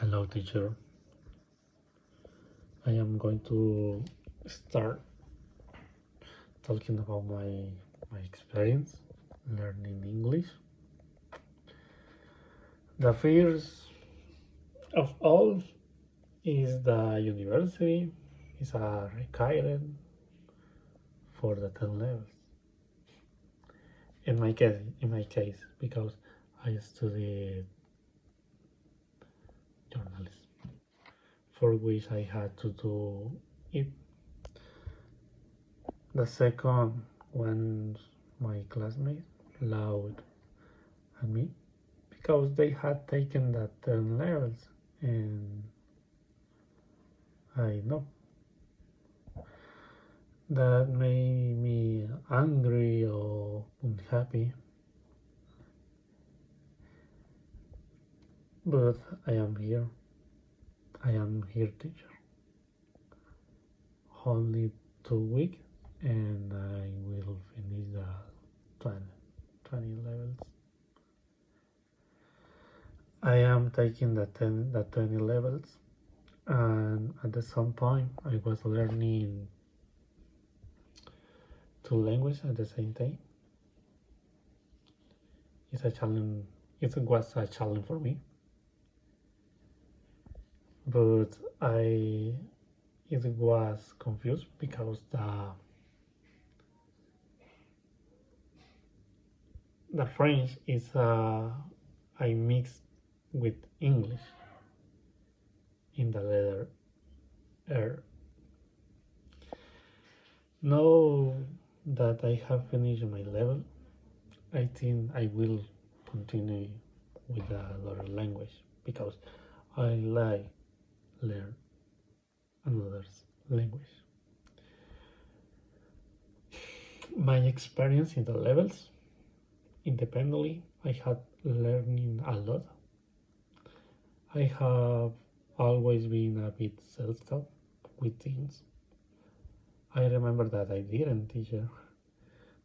Hello, teacher. I am going to start talking about my experience learning English. The first of all is the university is a required for the 10 levels. In my case, because I studied journalism, for which I had to do it. The second one, my classmates loud at me because they had taken the 10 levels, and I know that made me angry or unhappy, but I am here. I am here, teacher. Only 2 weeks, and I will finish the 20 levels. I am taking the 20 levels, and at some point I was learning two languages at the same time. It's a challenge. It was a challenge for me, but it was confused because the French is I mixed with English in the letter R. Now that I have finished my level, I think I will continue with another language because I like learn another language. My experience in the levels independently, I had learning a lot. I have always been a bit self-taught with things. I remember that I didn't teacher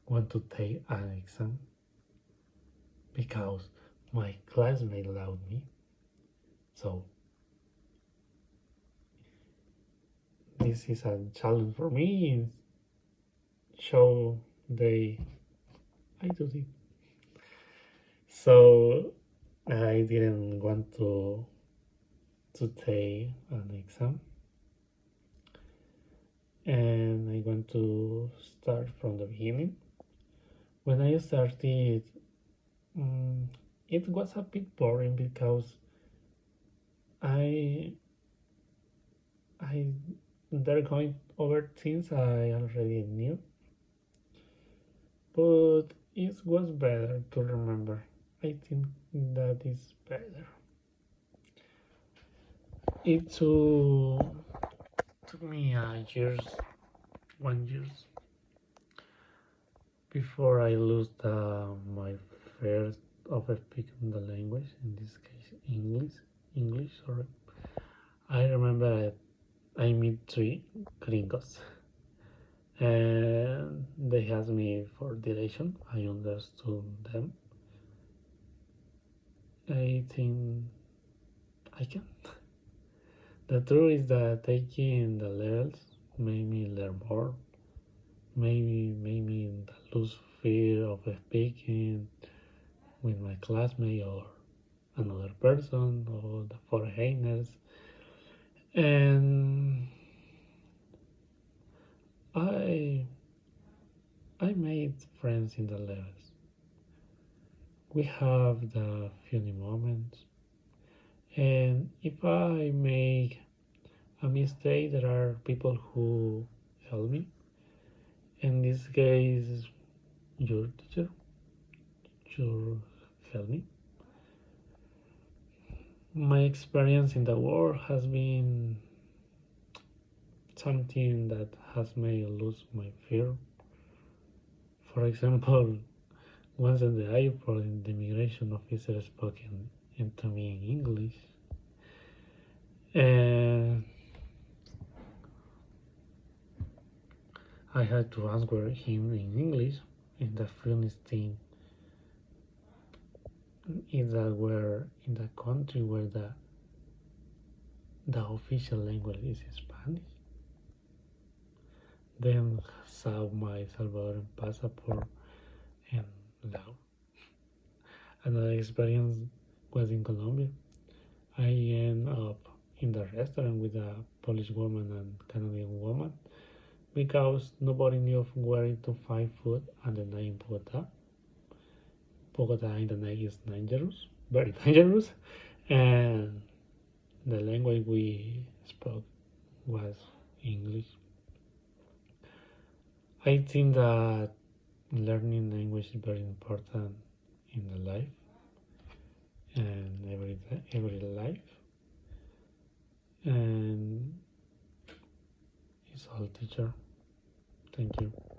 want to take an exam because my classmate allowed me. So this is a challenge for me. So I do it. So I didn't want to take an exam, and I want to start from the beginning. When I started, um, it was a bit boring because I I they're going over things I already knew, but it was better to remember. I think that is better. It took me years, 1 years before I lost my first of speaking the language. In this case, English. English. Sorry. I remember I meet three gringos, and they asked me for direction. I understood them. I think I can. The truth is that taking the levels made me learn more. Maybe made me lose fear of speaking with my classmate or another person or the foreigners. And I I made friends in the levels. We have the funny moments, and if I make a mistake, there are people who help me. In this case, your teacher, your help me. My experience in the world has been something that has made me lose my fear. For example, once in the airport, the immigration officer spoke into me in English, and I had to answer him in English. And the funniest thing is that we're in the country where the the official language is Spanish. Then saw my Salvadoran passport and now another experience was in Colombia. I ended up in the restaurant with a Polish woman and Canadian woman because nobody knew where to find food and the name Bogota. Bogota in the name is dangerous, very dangerous, and the language we spoke was English. I think that learning language is very important in the life and every life, and it's all teacher. Thank you.